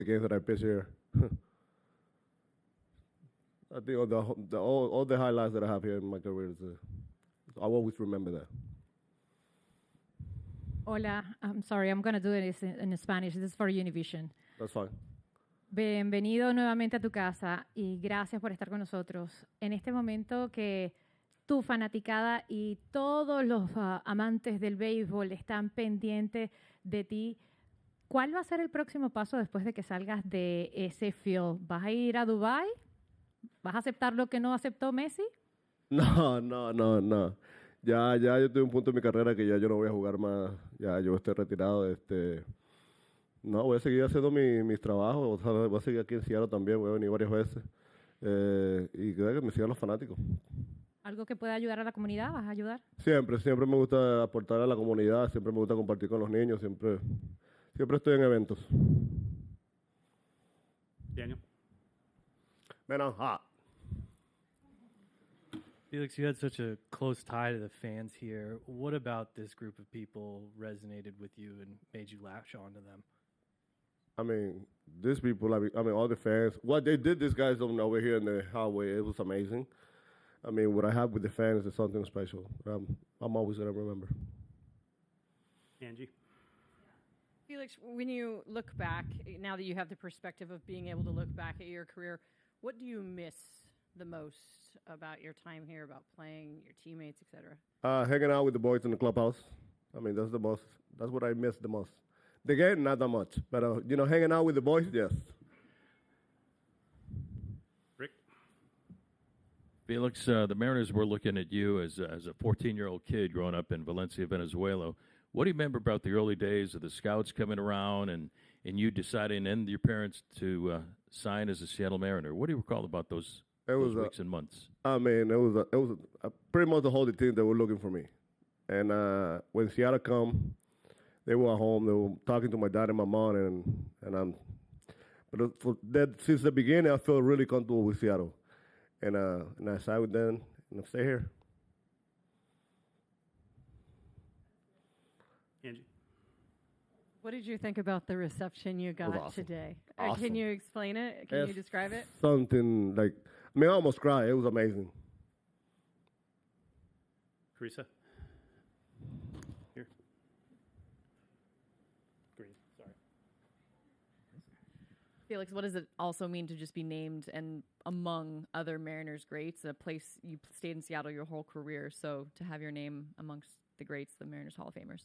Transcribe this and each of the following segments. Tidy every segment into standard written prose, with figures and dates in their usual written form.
the games that I pitched here. I think all the highlights that I have here in my career, I'll always remember that. Hola, I'm sorry, I'm going to do it in Spanish. This is for Univision. That's fine. Bienvenido nuevamente a tu casa y gracias por estar con nosotros. En este momento que tu fanaticada y todos los amantes del béisbol están pendientes de ti, ¿cuál va a ser el próximo paso después de que salgas de ese field? ¿Vas a ir a Dubái? ¿Vas a aceptar lo que no aceptó Messi? No. Ya yo estoy en un punto en mi carrera que ya yo no voy a jugar más. Ya yo estoy retirado. No, voy a seguir haciendo mis trabajos. Voy a seguir aquí en Seattle también. Voy a venir varias veces. Y creo que me sigan los fanáticos. ¿Algo que pueda ayudar a la comunidad? ¿Vas a ayudar? Siempre me gusta aportar a la comunidad. Siempre me gusta compartir con los niños. Siempre estoy en eventos. Daniel? Man, I'm hot. Felix, you had such a close tie to the fans here. What about this group of people resonated with you and made you latch on to them? I mean, these people, all the fans, what they did, these guys over here in the hallway, it was amazing. I mean, what I have with the fans is something special. I'm always going to remember. Angie? Felix, when you look back, now that you have the perspective of being able to look back at your career, what do you miss the most about your time here, about playing, your teammates, etc.? Hanging out with the boys in the clubhouse. I mean, that's what I miss the most. The game, not that much. But, hanging out with the boys, yes. Rick? Felix, the Mariners were looking at you as a 14-year-old kid growing up in Valencia, Venezuela. What do you remember about the early days of the scouts coming around and you deciding and your parents to sign as a Seattle Mariner? What do you recall about those weeks and months? I mean, it was pretty much the whole team that were looking for me. And when Seattle come, they were at home. They were talking to my dad and my mom, since the beginning, I felt really comfortable with Seattle, and I sat with them and I stay here. Angie? What did you think about the reception you got awesome. today? Awesome. Can you explain it? Can you describe it? Something like, I almost cried. It was amazing. Carissa? Here. Green, sorry. Felix, what does it also mean to just be named and among other Mariners greats, a place you stayed in Seattle your whole career, so to have your name amongst the greats, the Mariners Hall of Famers?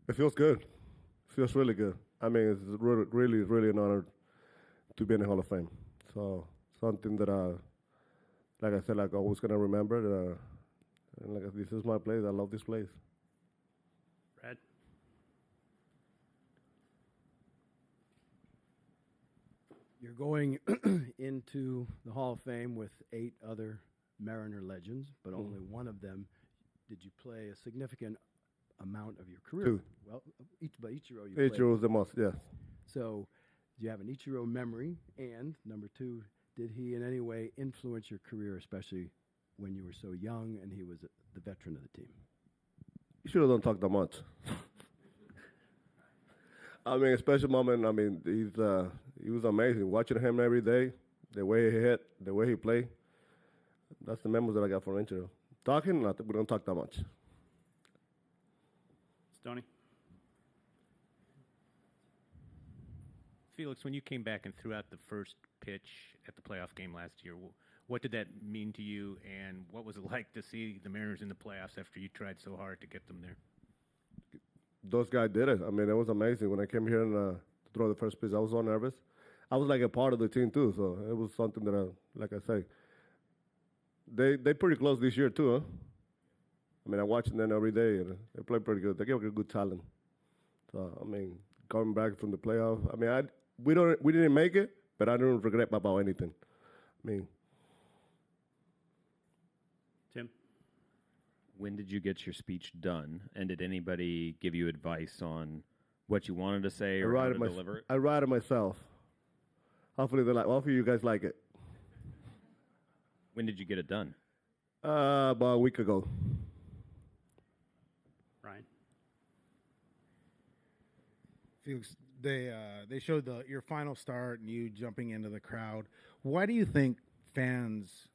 It feels good. It feels really good. I mean, it's really, really an honor to be in the Hall of Fame. So something that, like I said, always going to remember. And this is my place. I love this place. Brad? You're going into the Hall of Fame with 8 other Mariner legends, but only one of them did you play a significant amount of your career. 2. Well, but Ichiro you played. Ichiro was the most, yes. So do you have an Ichiro memory? And number 2, did he in any way influence your career, especially when you were so young and he was the veteran of the team? Ichiro don't talk that much. I mean, a special moment. I mean, he was amazing. Watching him every day, the way he hit, the way he played. That's the memories that I got from Ichiro. Talking, we don't talk that much. Stoney? Felix, when you came back and threw out the first pitch at the playoff game last year, what did that mean to you, and what was it like to see the Mariners in the playoffs after you tried so hard to get them there? Those guys did it. I mean, it was amazing. When I came here and to throw the first pitch, I was so nervous. I was like a part of the team, too, so it was something that, like I say, they pretty close this year, too, huh? I mean, I watch them every day, and they play pretty good. They give a good talent. So, I mean, coming back from the playoff, I mean, we didn't make it, but I don't regret about anything. I mean. Tim? When did you get your speech done, and did anybody give you advice on what you wanted to say or how to deliver it? I write it myself. Hopefully you guys like it. When did you get it done? About a week ago. Ryan? Felix, they showed your final start and you jumping into the crowd. Why do you think fans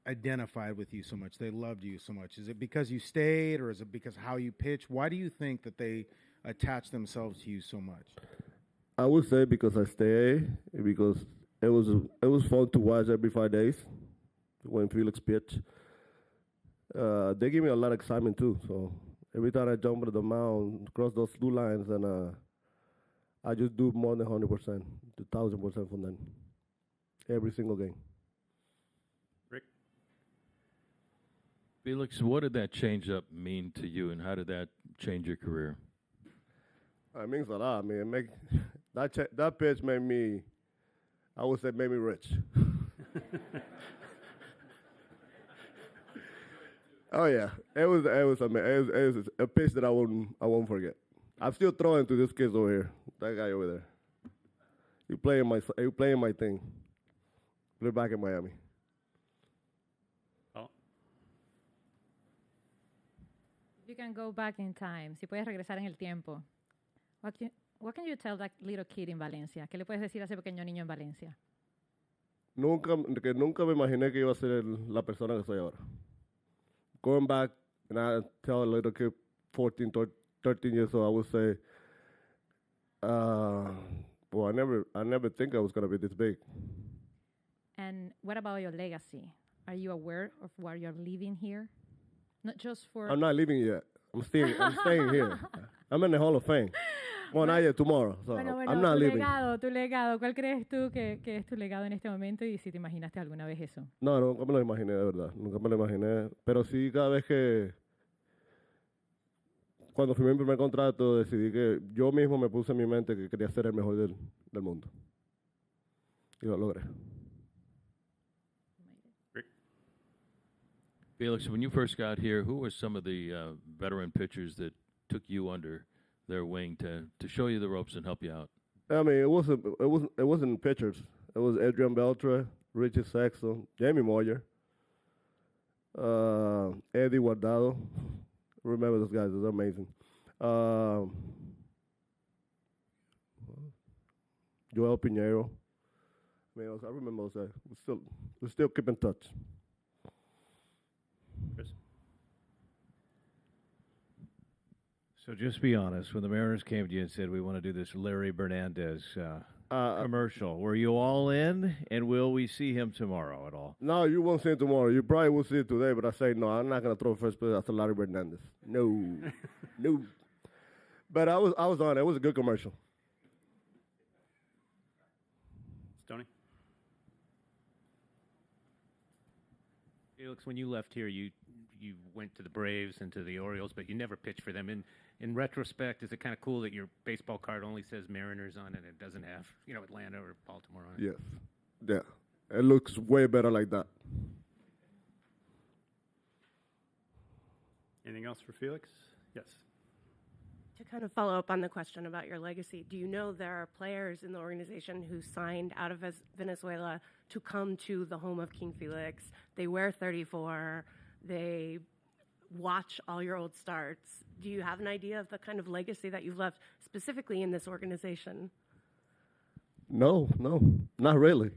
identified with you so much? They loved you so much. Is it because you stayed, or is it because how you pitch? Why do you think that they attach themselves to you so much? I would say because I stay, because it was fun to watch every 5 days when Felix pitch. They give me a lot of excitement too. So every time I jump into the mound, cross those blue lines, and I just do more than 100%, 1,000% from them every single game. Rick? Felix, what did that changeup mean to you, and how did that change your career? It means a lot. I mean, that pitch made me, I would say, made me rich. Oh yeah, it was amazing. It was a pitch that I won't forget. I'm still throwing to this kid over here. That guy over there. He playing my thing. Play back in Miami. Oh. If you can go back in time, si puedes regresar en el tiempo, what can you tell that little kid in Valencia? ¿Qué le puedes decir a ese pequeño niño en Valencia? Nunca me imaginé que iba a ser la persona que soy ahora. Going back, and I tell a little kid, 14, 13 years old, I would say, well, I never think I was going to be this big. And what about your legacy? Are you aware of where you're living here? Not just for... I'm not leaving yet. I'm staying here. I'm in the Hall of Fame. Well, not yet, tomorrow. So Bueno, I'm not leaving. Tu legado. ¿Cuál crees tú que es tu legado en este momento y si te imaginaste alguna vez eso? No, nunca me lo imaginé, de verdad. Nunca me lo imaginé. Pero sí, cada vez que... Cuando firmé mi primer contrato, decidí que yo mismo me puse en mi mente que quería ser el mejor del mundo. Y lo logré. Felix, when you first got here, who were some of the veteran pitchers that took you under their wing to show you the ropes and help you out? I mean, it wasn't pitchers. It was Adrian Beltre, Richie Sexton, Jamie Moyer, Eddie Guardado. Remember those guys? They're amazing. Joel Pinheiro. I mean, I remember those guys. We still keep in touch. Chris? So just be honest. When the Mariners came to you and said, we want to do this Larry Hernandez commercial, were you all in? And will we see him tomorrow at all? No, you won't see it tomorrow. You probably will see it today, but I say, no, I'm not going to throw first pitch after Larry Hernandez. No. No. But I was on it. It was a good commercial. Stoney? Felix, when you left here, you went to the Braves and to the Orioles, but you never pitched for them. In retrospect, is it kind of cool that your baseball card only says Mariners on it and it doesn't have, Atlanta or Baltimore on it? Yes. Yeah. It looks way better like that. Anything else for Felix? Yes. To kind of follow up on the question about your legacy, do you know there are players in the organization who signed out of Venezuela to come to the home of King Felix? They wear 34. They watch all your old starts. Do you have an idea of the kind of legacy that you've left specifically in this organization? No, not really.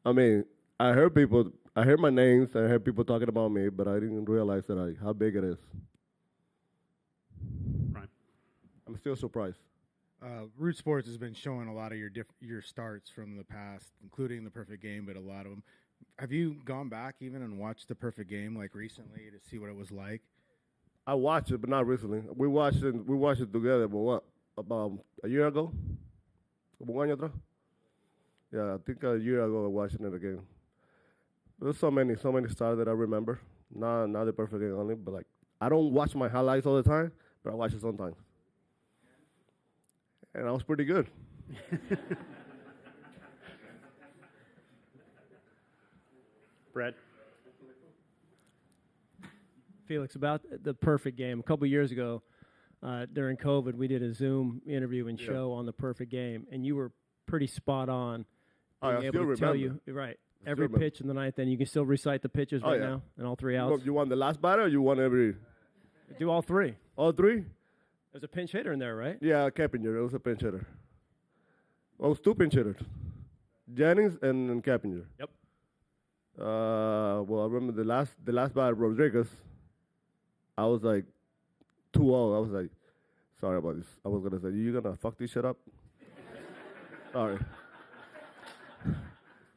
I mean, I heard my names, I heard people talking about me, but I didn't realize how big it is. Ryan? I'm still surprised. Root Sports has been showing a lot of your starts from the past, including the perfect game, but a lot of them. Have you gone back even and watched the perfect game like recently to see what it was like? I watched it, but not recently. We watched it together, but what, about a year ago? ¿Un año atrás? Yeah, I think a year ago I watched it again. There's so many stars that I remember. Not the perfect game only, but I don't watch my highlights all the time, but I watch it sometimes. And I was pretty good. Brad? Felix, about the perfect game. A couple years ago, during COVID, we did a Zoom interview and show on the perfect game, and you were pretty spot on. I still remember. Tell you, right, every pitch in the ninth, and you can still recite the pitches now and all three outs. You want the last batter or you want every? Do all three. All three? There's a pinch hitter in there, right? Yeah, Keppinger. It was a pinch hitter. Oh, two pinch hitters. Jennings and Cappinger. Yep. Well, I remember the last bat, Rodriguez. I was like 2-0. I was like, sorry about this. I was gonna say, you gonna fuck this shit up? Sorry.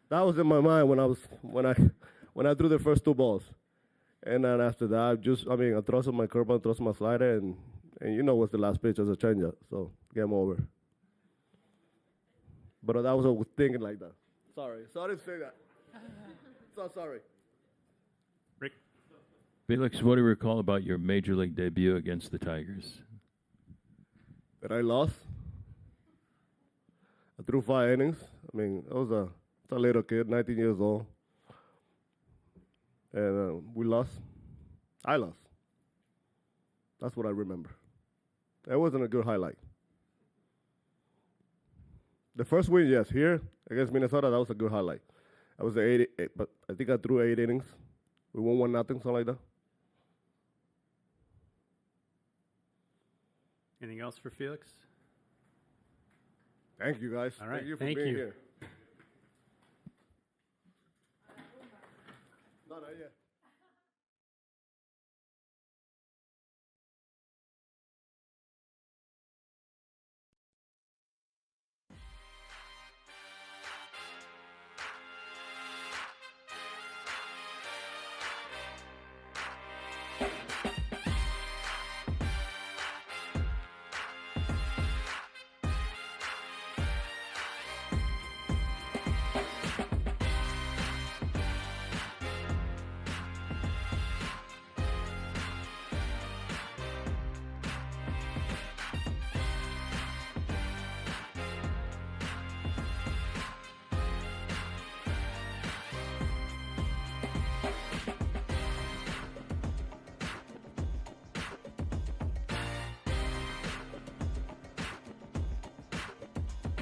That was in my mind when I threw the first two balls, and then after that, I thrusted my curveball, thrusted my slider, and you know what's the last pitch as a changeup. So game over. But that was a thinking like that. Sorry to say that. So sorry. Rick? Felix, what do you recall about your major league debut against the Tigers? That I lost. I threw 5 innings. I mean, I was a little kid, 19 years old. And we lost. I lost. That's what I remember. That wasn't a good highlight. The first win, yes, here against Minnesota, that was a good highlight. I was 88, but I think I threw 8 innings. We won 1-0, something like that. Anything else for Felix? Thank you, guys. All right, Thank you for being here. No, not yet.